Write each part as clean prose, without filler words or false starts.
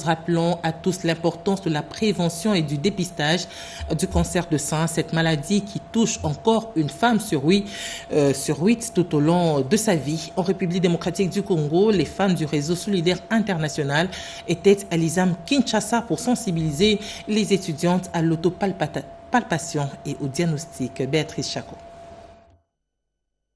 Rose, rappelons à tous l'importance de la prévention et du dépistage du cancer de sein, cette maladie qui touche encore une femme sur 8 tout au long de sa vie. En République démocratique du Congo, les femmes du réseau solidaire international étaient à l'ISAM Kinshasa pour sensibiliser les étudiantes à l'autopalpation et au diagnostic. Béatrice Chako.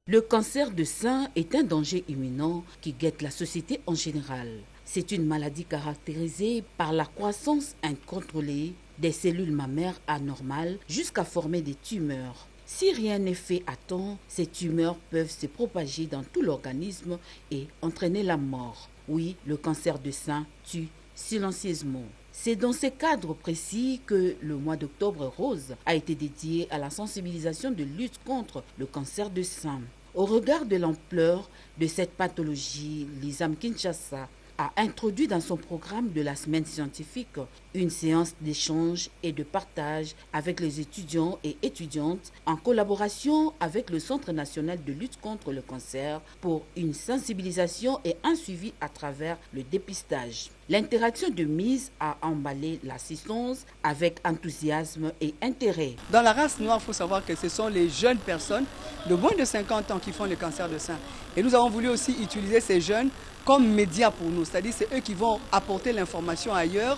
Le cancer de sein est un danger imminent qui guette la société en général. C'est une maladie caractérisée par la croissance incontrôlée des cellules mammaires anormales jusqu'à former des tumeurs. Si rien n'est fait à temps, ces tumeurs peuvent se propager dans tout l'organisme et entraîner la mort. Oui, le cancer de sein tue silencieusement. C'est dans ces cadres précis que le mois d'octobre rose a été dédié à la sensibilisation de lutte contre le cancer de sein. Au regard de l'ampleur de cette pathologie, l'ISAM Kinshasa a introduit dans son programme de la semaine scientifique une séance d'échange et de partage avec les étudiants et étudiantes en collaboration avec le Centre national de lutte contre le cancer pour une sensibilisation et un suivi à travers le dépistage. L'interaction de mise a emballé l'assistance avec enthousiasme et intérêt. Dans la race noire, il faut savoir que ce sont les jeunes personnes de moins de 50 ans qui font le cancer de sein. Et nous avons voulu aussi utiliser ces jeunes comme médias pour nous, c'est-à-dire c'est eux qui vont apporter l'information ailleurs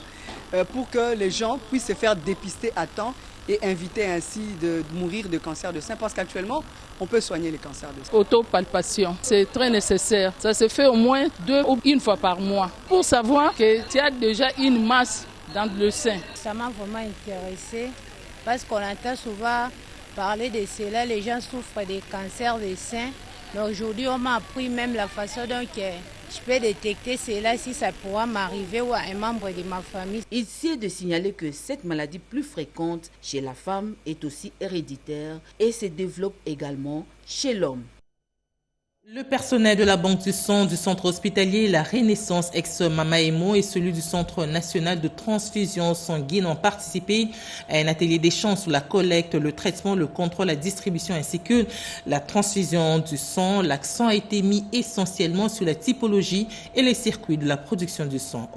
pour que les gens puissent se faire dépister à temps et éviter ainsi de mourir de cancer de sein parce qu'actuellement, on peut soigner les cancers de sein. Autopalpation, c'est très nécessaire. Ça se fait au moins 2 ou 1 fois par mois pour savoir que tu as déjà une masse dans le sein. Ça m'a vraiment intéressée parce qu'on entend souvent parler de cela, les gens souffrent des cancers des seins. Mais aujourd'hui, on m'a appris même la façon dont je peux détecter cela si ça pourra m'arriver ou à un membre de ma famille. Ici est de signaler que cette maladie plus fréquente chez la femme est aussi héréditaire et se développe également chez l'homme. Le personnel de la Banque du Sang du centre hospitalier La Renaissance ex-Mamaemo et celui du Centre national de transfusion sanguine ont participé à un atelier d'échange sur la collecte, le traitement, le contrôle, la distribution ainsi que la transfusion du sang. L'accent a été mis essentiellement sur la typologie et les circuits de la production du sang.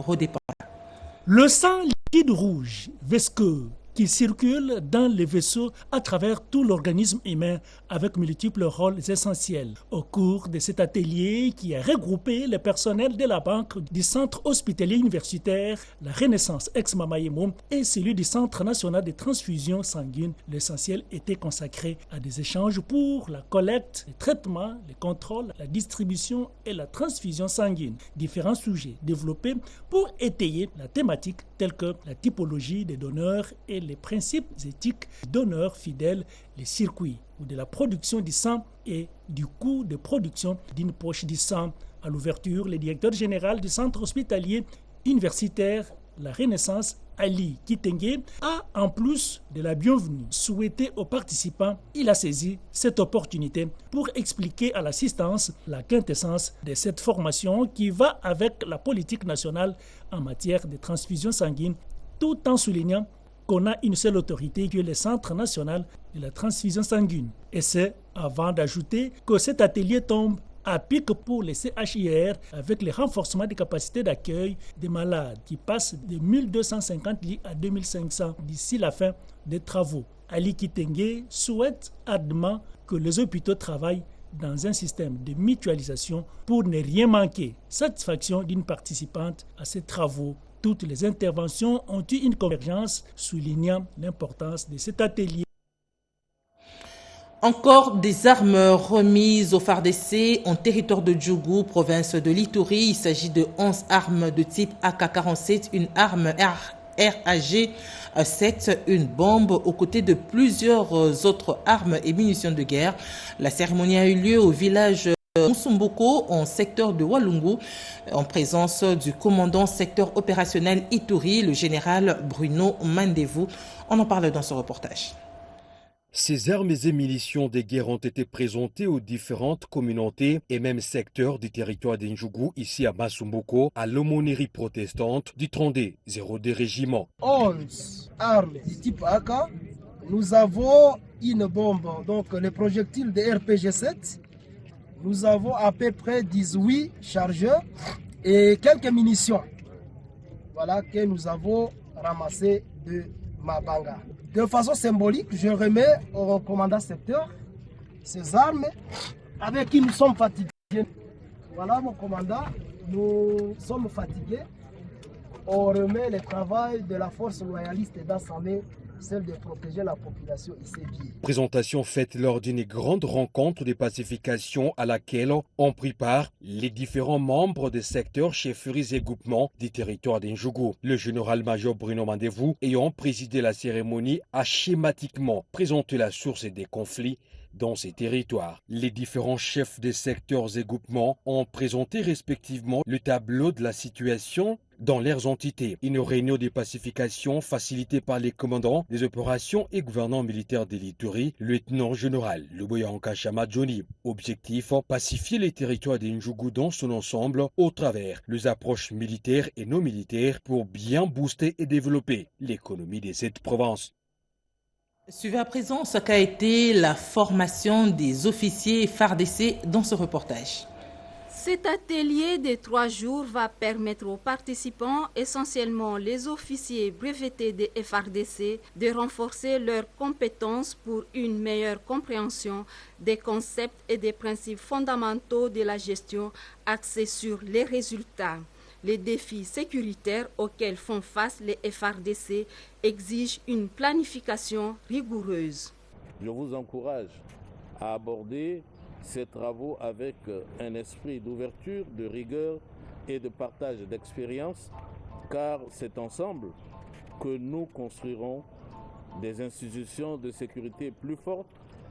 Le sang liquide rouge, visqueux, qui circule dans les vaisseaux à travers tout l'organisme humain avec multiples rôles essentiels. Au cours de cet atelier qui a regroupé le personnel de la banque du centre hospitalier universitaire, la Renaissance ex-Mamaemo et celui du Centre national de transfusion sanguine, l'essentiel était consacré à des échanges pour la collecte, le traitement, le contrôle, la distribution et la transfusion sanguine. Différents sujets développés pour étayer la thématique telle que la typologie des donneurs et les principes éthiques donneurs fidèles, les circuits ou de la production du sang et du coût de production d'une poche du sang. À l'ouverture, le directeur général du centre hospitalier universitaire La Renaissance, Ali Kitenge, a, en plus de la bienvenue souhaitée aux participants, il a saisi cette opportunité pour expliquer à l'assistance la quintessence de cette formation qui va avec la politique nationale en matière de transfusion sanguine, tout en soulignant qu'on a une seule autorité qui est le Centre national de la transfusion sanguine. Et c'est avant d'ajouter que cet atelier tombe à pic pour les CHIR avec le renforcement des capacités d'accueil des malades qui passent de 1250 lits à 2500 d'ici la fin des travaux. Ali Kitenge souhaite ardemment que les hôpitaux travaillent dans un système de mutualisation pour ne rien manquer. Satisfaction d'une participante à ces travaux. Toutes les interventions ont eu une convergence, soulignant l'importance de cet atelier. Encore des armes remises au FARDC en territoire de Djougou, province de l'Ituri. Il s'agit de 11 armes de type AK-47, une arme RAG-7, une bombe aux côtés de plusieurs autres armes et munitions de guerre. La cérémonie a eu lieu au village Moussoumboko, en secteur de Walungu, en présence du commandant secteur opérationnel Ituri, le général Bruno Mandevou. On en parle dans ce reportage. Ces armes et munitions de guerre ont été présentées aux différentes communautés et même secteurs du territoire d'Ndjougou, ici à Moussoumboko, à l'aumônerie protestante du 32-02 régiment. 11 armes du type AK. Nous avons une bombe, donc les projectiles de RPG-7. Nous avons à peu près 18 chargeurs et quelques munitions. voilà, que nous avons ramassées de Mabanga. De façon symbolique, je remets au commandant secteur ces armes avec qui nous sommes fatigués. Voilà mon commandant, nous sommes fatigués. On remet le travail de la force loyaliste d'Assamé, celle de protéger la population ici. Présentation faite lors d'une grande rencontre de pacification à laquelle ont pris part les différents membres des secteurs chefferies et groupements du territoire d'Indjougou. Le général-major Bruno Mandevou ayant présidé la cérémonie a schématiquement présenté la source des conflits dans ces territoires. Les différents chefs des secteurs et groupements ont présenté respectivement le tableau de la situation dans leurs entités. Une réunion de pacification facilitée par les commandants des opérations et gouvernants militaires de l'Ituri, le lieutenant-général Luboyanka Chamadjoni. Objectif, pacifier les territoires d'Indjougou dans son ensemble au travers les approches militaires et non militaires pour bien booster et développer l'économie de cette province. Suivez à présent ce qu'a été la formation des officiers FARDC dans ce reportage. Cet atelier de 3 jours va permettre aux participants, essentiellement les officiers brevetés des FARDC, de renforcer leurs compétences pour une meilleure compréhension des concepts et des principes fondamentaux de la gestion axés sur les résultats. Les défis sécuritaires auxquels font face les FARDC exigent une planification rigoureuse. Je vous encourage à aborder ces travaux avec un esprit d'ouverture, de rigueur et de partage d'expérience, car c'est ensemble que nous construirons des institutions de sécurité plus fortes,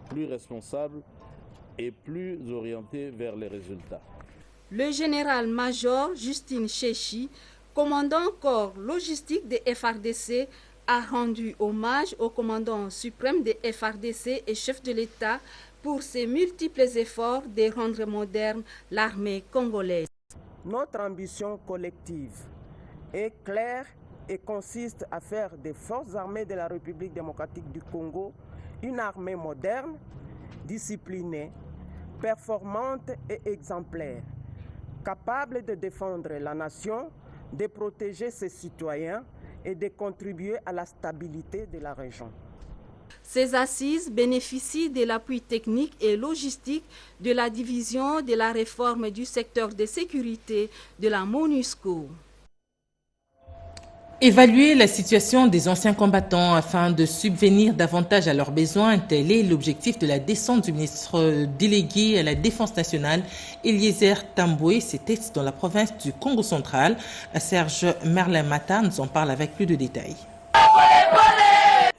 plus responsables et plus orientées vers les résultats. Le général-major Justine Chechi, commandant corps logistique des FARDC, a rendu hommage au commandant suprême des FARDC et chef de l'État pour ses multiples efforts de rendre moderne l'armée congolaise. Notre ambition collective est claire et consiste à faire des forces armées de la République démocratique du Congo une armée moderne, disciplinée, performante et exemplaire, capable de défendre la nation, de protéger ses citoyens et de contribuer à la stabilité de la région. Ces assises bénéficient de l'appui technique et logistique de la division de la réforme du secteur de sécurité de la MONUSCO. Évaluer la situation des anciens combattants afin de subvenir davantage à leurs besoins, tel est l'objectif de la descente du ministre délégué à la Défense nationale, Eliezer Tamboué. C'était dans la province du Congo central. Serge Merlin-Mata nous en parle avec plus de détails.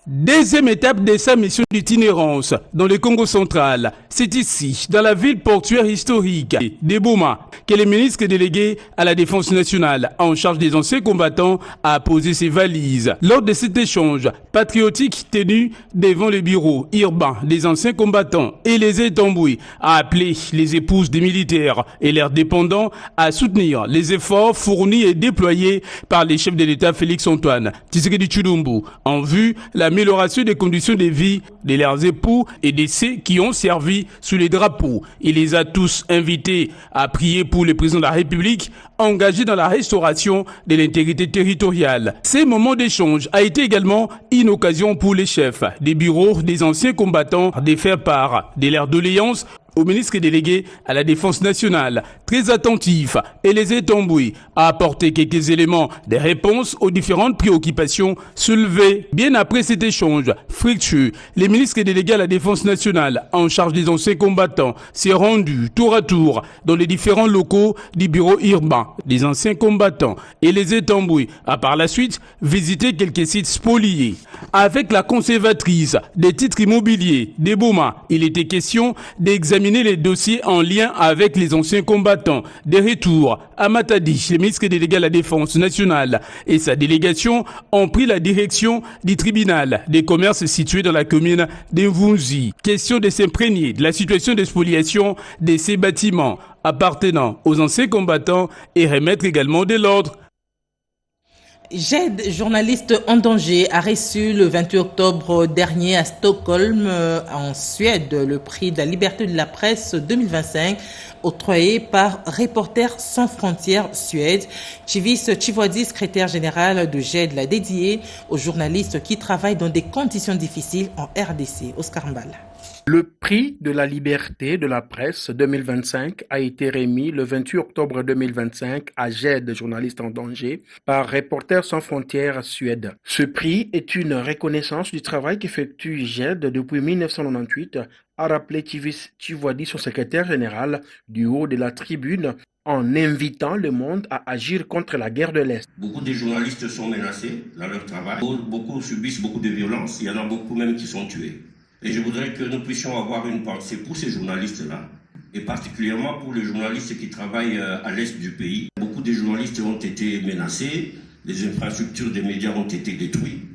Deuxième étape de sa mission d'itinérance dans le Congo central. C'est ici, dans la ville portuaire historique d'Eboma, que le ministre délégué à la Défense nationale en charge des anciens combattants a posé ses valises. Lors de cet échange patriotique tenu devant le bureau urbain des anciens combattants, Eliezer Tamboué a appelé les épouses des militaires et leurs dépendants à soutenir les efforts fournis et déployés par les chefs de l'État Félix-Antoine Tshisekedi Tshilombo en vue l'amélioration des conditions de vie de leurs époux et de ceux qui ont servi sous les drapeaux. Il les a tous invités à prier pour le président de la République engagé dans la restauration de l'intégrité territoriale. Ces moments d'échange a été également une occasion pour les chefs des bureaux des anciens combattants de faire part de leurs doléances au ministre délégué à la Défense nationale. Très attentif, Eliezer Tamboué a apporté quelques éléments de réponse aux différentes préoccupations soulevées. Bien après cet échange fructueux, le ministre délégué à la Défense nationale en charge des anciens combattants s'est rendu tour à tour dans les différents locaux du bureau urbain des anciens combattants. Eliezer Tamboué a par la suite visité quelques sites spoliés. Avec la conservatrice des titres immobiliers d'Eboma, il était question d'examiner les dossiers en lien avec les anciens combattants. De retour à Matadi, le ministre délégué à la Défense nationale et sa délégation ont pris la direction du tribunal des commerces situé dans la commune d'Mvunzi. Question de s'imprégner de la situation de spoliation de ces bâtiments appartenant aux anciens combattants et remettre également de l'ordre. Jed, journaliste en danger, a reçu le 28 octobre dernier à Stockholm, en Suède, le prix de la liberté de la presse 2025, octroyé par Reporters sans frontières Suède. Chivis Chivoadi, secrétaire général de Jed, l'a dédié aux journalistes qui travaillent dans des conditions difficiles en RDC. Oscar Mbal. Le prix de la liberté de la presse 2025 a été remis le 28 octobre 2025 à Jed, journaliste en danger, par Reporters sans frontières Suède. Ce prix est une reconnaissance du travail qu'effectue Jed depuis 1998, a rappelé Chivis Chivoadi, son secrétaire général, du haut de la tribune, en invitant le monde à agir contre la guerre de l'Est. Beaucoup de journalistes sont menacés dans leur travail. Beaucoup subissent beaucoup de violences. Il y en a beaucoup même qui sont tués. Et je voudrais que nous puissions avoir une pensée pour ces journalistes-là, et particulièrement pour les journalistes qui travaillent à l'est du pays. Beaucoup de journalistes ont été menacés, les infrastructures des médias ont été détruites.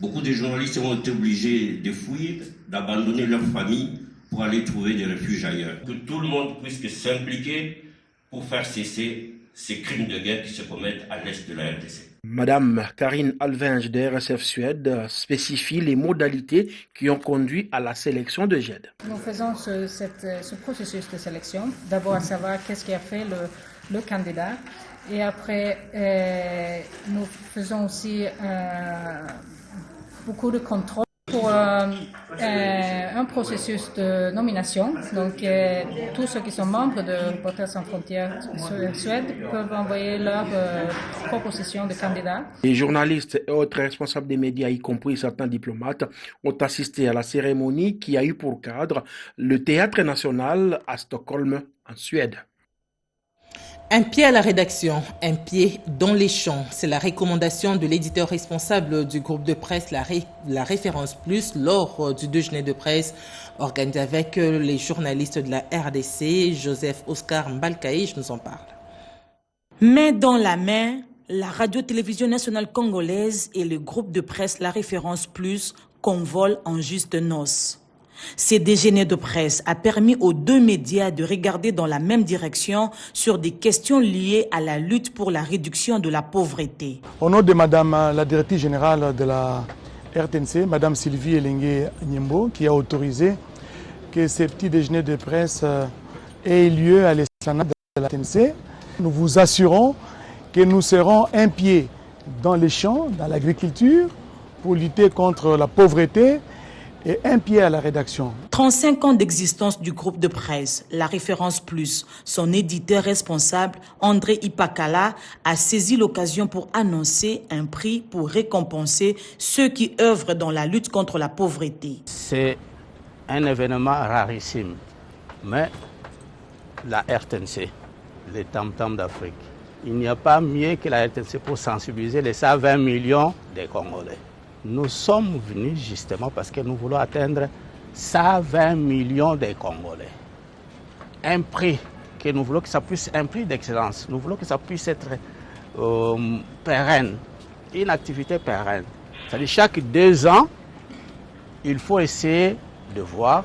Beaucoup de journalistes ont été obligés de fuir, d'abandonner leur famille pour aller trouver des refuges ailleurs. Que tout le monde puisse s'impliquer pour faire cesser ces crimes de guerre qui se commettent à l'est de la RDC. Madame Karine Alvinge de RSF Suède spécifie les modalités qui ont conduit à la sélection de Jed. Nous faisons ce processus de sélection, d'abord à savoir qu'est-ce qui a fait le candidat, et après nous faisons aussi beaucoup de contrôles pour un processus de nomination. Donc tous ceux qui sont membres de Reporters sans frontières Suède peuvent envoyer leur proposition de candidat. Les journalistes et autres responsables des médias, y compris certains diplomates, ont assisté à la cérémonie qui a eu pour cadre le Théâtre national à Stockholm, en Suède. Un pied à la rédaction, un pied dans les champs. C'est la recommandation de l'éditeur responsable du groupe de presse La Référence Plus lors du déjeuner de presse organisé avec les journalistes de la RDC. Joseph Oscar Mbalkaïch nous en parle. Main dans la main, la radio-télévision nationale congolaise et le groupe de presse La Référence Plus convolent en juste noces. Ces déjeuners de presse a permis aux deux médias de regarder dans la même direction sur des questions liées à la lutte pour la réduction de la pauvreté. Au nom de Madame la directrice générale de la RTNC, Madame Sylvie Elengue Nyembo, qui a autorisé que ces petits déjeuners de presse aient lieu à l'esplanade de la RTNC, nous vous assurons que nous serons un pied dans les champs, dans l'agriculture, pour lutter contre la pauvreté, et un pied à la rédaction. 35 ans d'existence du groupe de presse, La Référence Plus. Son éditeur responsable, André Ipakala, a saisi l'occasion pour annoncer un prix pour récompenser ceux qui œuvrent dans la lutte contre la pauvreté. C'est un événement rarissime, mais la RTNC, les tam-tams d'Afrique, il n'y a pas mieux que la RTNC pour sensibiliser les 120 millions de Congolais. Nous sommes venus justement parce que nous voulons atteindre 120 millions de Congolais. Un prix que nous voulons que ça puisse, un prix d'excellence, nous voulons que ça puisse être pérenne, une activité pérenne. C'est-à-dire chaque 2 ans, il faut essayer de voir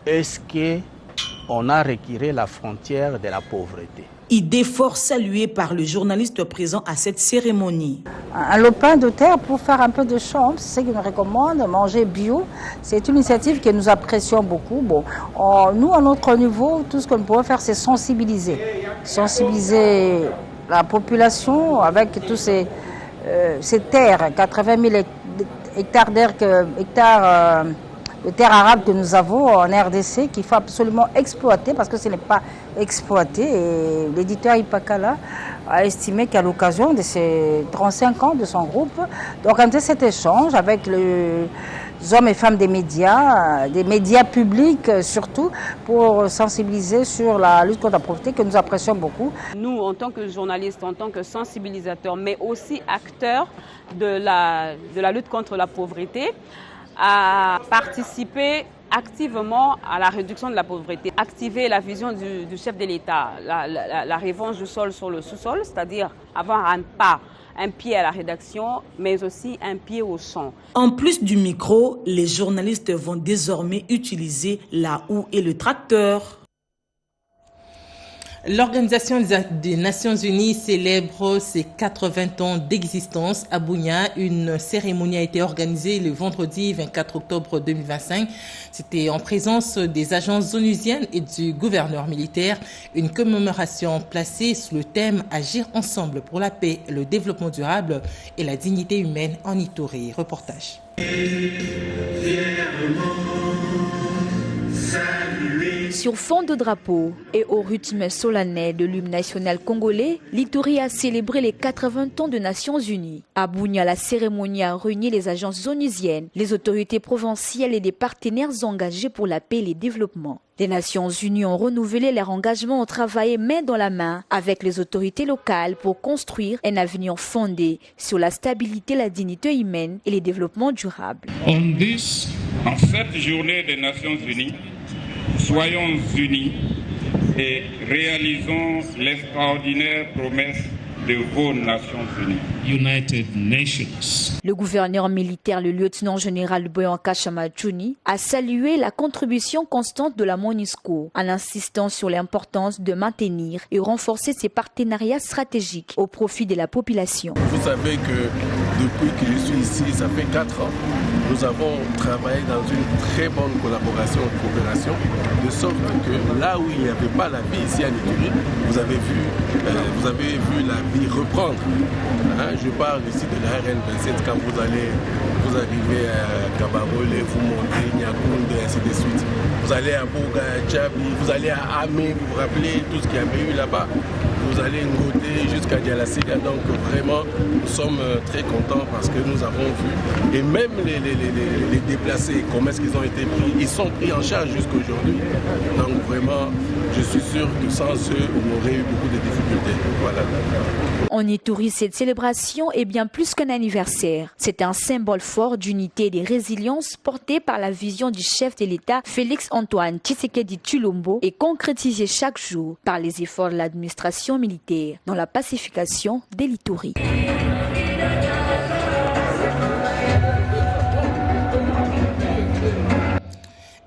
est-ce qu'on a retiré la frontière de la pauvreté. Idée fort saluée par le journaliste présent à cette cérémonie. Un lopin de terre pour faire un peu de champs, c'est ce qu'il nous recommande, manger bio. C'est une initiative que nous apprécions beaucoup. Bon, nous, à notre niveau, tout ce qu'on pourrait faire, c'est sensibiliser. Sensibiliser la population avec tous ces terres, 80 000 hectares de terres arables que nous avons en RDC qu'il faut absolument exploiter parce que ce n'est pas exploité. Et l'éditeur Ipakala a estimé qu'à l'occasion de ces 35 ans de son groupe, d'organiser cet échange avec les hommes et femmes des médias publics surtout, pour sensibiliser sur la lutte contre la pauvreté que nous apprécions beaucoup. Nous, en tant que journalistes, en tant que sensibilisateurs, mais aussi acteurs de la lutte contre la pauvreté, à participer activement à la réduction de la pauvreté, activer la vision du chef de l'État, la revanche du sol sur le sous-sol, c'est-à-dire avoir un pied à la rédaction, mais aussi un pied au champ. En plus du micro, les journalistes vont désormais utiliser la houe et le tracteur. L'Organisation des Nations Unies célèbre ses 80 ans d'existence à Bunia. Une cérémonie a été organisée le vendredi 24 octobre 2025. C'était en présence des agences onusiennes et du gouverneur militaire. Une commémoration placée sous le thème « Agir ensemble pour la paix, le développement durable et la dignité humaine en Ituri ». Reportage. Sur fond de drapeau et au rythme solennel de l'hymne national congolais, l'Ituri a célébré les 80 ans de Nations Unies. À Bunia, la cérémonie a réuni les agences onusiennes, les autorités provinciales et des partenaires engagés pour la paix et le développement. Les Nations Unies ont renouvelé leur engagement à travailler main dans la main avec les autorités locales pour construire un avenir fondé sur la stabilité, la dignité humaine et le développement durable. En cette journée des Nations Unies, soyons unis et réalisons l'extraordinaire promesse de vos Nations Unies. United Nations. Le gouverneur militaire, le lieutenant-général Boyanka Chamachuni, a salué la contribution constante de la MONUSCO en insistant sur l'importance de maintenir et renforcer ses partenariats stratégiques au profit de la population. Vous savez que depuis que je suis ici, ça fait 4 ans, nous avons travaillé dans une très bonne collaboration et coopération, de sorte que là où il n'y avait pas la vie ici à Ituri, vous avez vu la vie reprendre. Je parle ici de la RN27, quand vous arrivez à Kabarole, vous montez Nyakounde, et ainsi de suite. Vous allez à Boga, Tchabi, vous allez à Amé, vous vous rappelez tout ce qu'il y avait eu là-bas. Vous allez Ngoté jusqu'à Dialasika. Donc vraiment, nous sommes très contents parce que nous avons vu. Et même les déplacés, comment est-ce qu'ils ont été pris, ils sont pris en charge jusqu'aujourd'hui. Donc vraiment, je suis sûr que sans eux, on aurait eu beaucoup de difficultés. Voilà. En Ituri, cette célébration est bien plus qu'un anniversaire. C'est un symbole fort d'unité et de résilience porté par la vision du chef de l'État, Félix-Antoine Tshisekedi Tshilombo, et concrétisé chaque jour par les efforts de l'administration militaire dans la pacification de l'Ituri.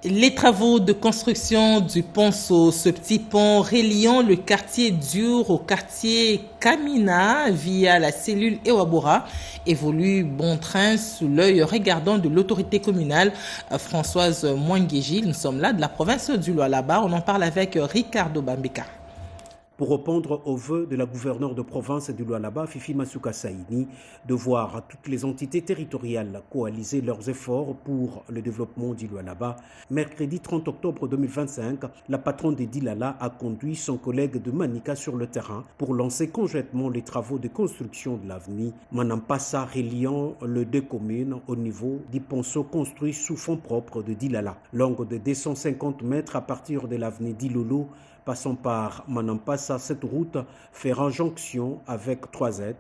Les travaux de construction du Ponceau, ce petit pont reliant le quartier Dur au quartier Kamina via la cellule Ewabora, évoluent bon train sous l'œil regardant de l'autorité communale. Françoise Mouangéji, nous sommes là de la province du Lualaba. On en parle avec Ricardo Bambeka. Pour répondre aux vœux de la gouverneure de province du Lualaba, Fifi Masuka Saini, de voir toutes les entités territoriales coaliser leurs efforts pour le développement du Lualaba, mercredi 30 octobre 2025, la patronne de Dilala a conduit son collègue de Manika sur le terrain pour lancer conjointement les travaux de construction de l'avenue Manampasa reliant les deux communes au niveau du ponceau construit sous fonds propres de Dilala. Longue de 250 mètres à partir de l'avenue d'Ilolo, passant par Manampasa, cette route fera jonction avec 3Z,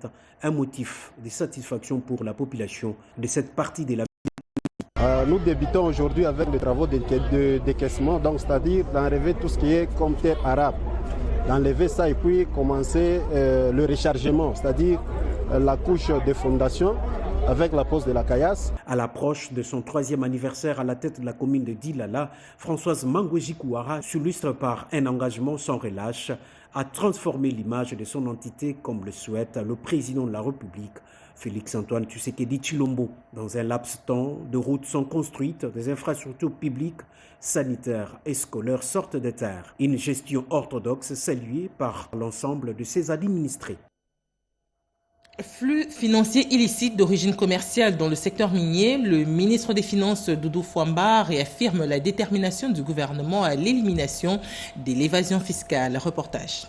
un motif de satisfaction pour la population de cette partie de la ville. Nous débutons aujourd'hui avec les travaux de décaissement, donc c'est-à-dire d'enlever tout ce qui est comme terre arabe, d'enlever ça et puis commencer le rechargement, c'est-à-dire la couche de fondation, avec la pose de la caillasse. À l'approche de son 3e anniversaire à la tête de la commune de Dilala, Françoise Mangweji Kouara s'illustre par un engagement sans relâche à transformer l'image de son entité comme le souhaite le président de la République, Félix-Antoine Tshisekedi Tshilombo. Dans un laps de temps, de routes sont construites, des infrastructures publiques, sanitaires et scolaires sortent de terre. Une gestion orthodoxe saluée par l'ensemble de ses administrés. Flux financiers illicites d'origine commerciale dans le secteur minier, le ministre des Finances Doudou Fwamba réaffirme la détermination du gouvernement à l'élimination de l'évasion fiscale. Reportage.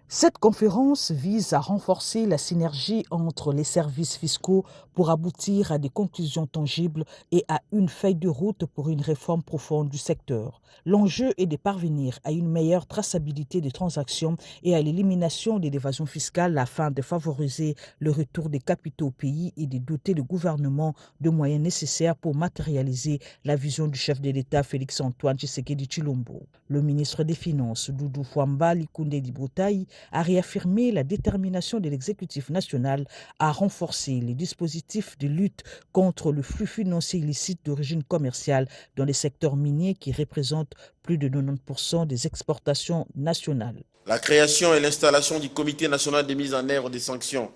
Cette conférence vise à renforcer la synergie entre les services fiscaux pour aboutir à des conclusions tangibles et à une feuille de route pour une réforme profonde du secteur. L'enjeu est de parvenir à une meilleure traçabilité des transactions et à l'élimination de l'évasion fiscale afin de favoriser le retour des capitaux au pays et de doter le gouvernement de moyens nécessaires pour matérialiser la vision du chef de l'État Félix-Antoine Tshisekedi Tshilombo. Le ministre des Finances Doudou Fwamba Likunde Librotaï a réaffirmé la détermination de l'exécutif national à renforcer les dispositifs de lutte contre le flux financier illicite d'origine commerciale dans les secteurs miniers qui représentent plus de 90% des exportations nationales. La création et l'installation du Comité national de mise en œuvre des sanctions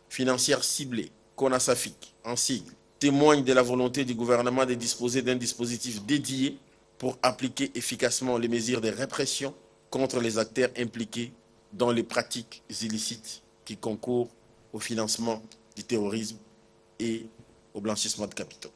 financières ciblées, CONASAFIC, en sigle, témoigne de la volonté du gouvernement de disposer d'un dispositif dédié pour appliquer efficacement les mesures de répression contre les acteurs impliqués dans les pratiques illicites qui concourent au financement du terrorisme et au blanchissement de capitaux.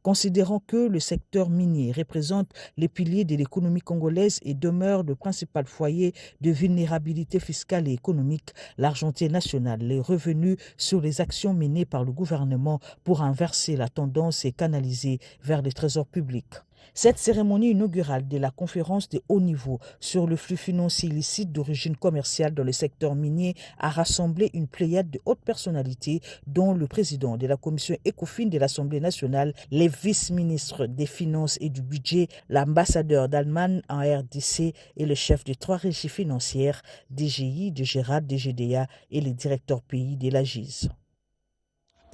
Considérant que le secteur minier représente les piliers de l'économie congolaise et demeure le principal foyer de vulnérabilité fiscale et économique, l'Argentin national, les revenus sur les actions menées par le gouvernement pour inverser la tendance est canalisé vers les trésors publics. Cette cérémonie inaugurale de la conférence de haut niveau sur le flux financier illicite d'origine commerciale dans le secteur minier a rassemblé une pléiade de hautes personnalités, dont le président de la commission ECOFIN de l'Assemblée nationale, les vice-ministres des Finances et du Budget, l'ambassadeur d'Allemagne en RDC et le chef de 3 régies financières, DGI, DGRAD, DGDA et les directeurs pays de la GIZ.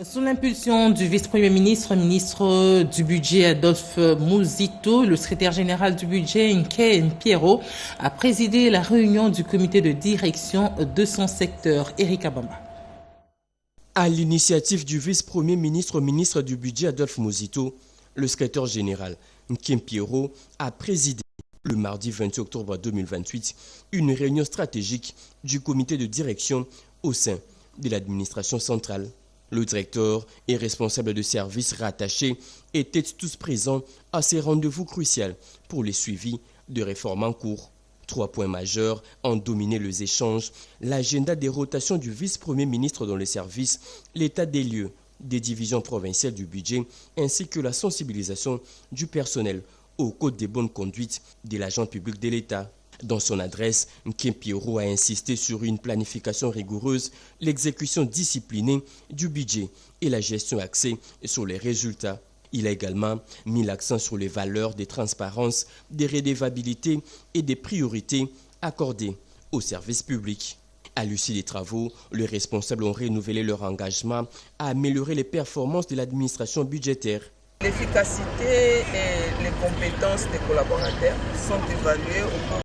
Sous l'impulsion du vice-premier ministre, ministre du budget Adolphe Muzito, le secrétaire général du budget Nke Mpiero a présidé la réunion du comité de direction de son secteur. Eric Abamba. À l'initiative du vice-premier ministre, ministre du budget Adolphe Muzito, le secrétaire général Nke Mpiero a présidé le mardi 28 octobre 2028 une réunion stratégique du comité de direction au sein de l'administration centrale. Le directeur et responsable de services rattachés étaient tous présents à ces rendez-vous cruciaux pour les suivis de réformes en cours. 3 points majeurs ont dominé les échanges: l'agenda des rotations du vice-premier ministre dans les services, l'état des lieux des divisions provinciales du budget, ainsi que la sensibilisation du personnel au code des bonnes conduites de l'agent public de l'État. Dans son adresse, Nke Mpiero a insisté sur une planification rigoureuse, l'exécution disciplinée du budget et la gestion axée sur les résultats. Il a également mis l'accent sur les valeurs de transparence, des redevabilités et des priorités accordées aux services publics. À l'issue des travaux, les responsables ont renouvelé leur engagement à améliorer les performances de l'administration budgétaire. L'efficacité et les compétences des collaborateurs sont évaluées au cours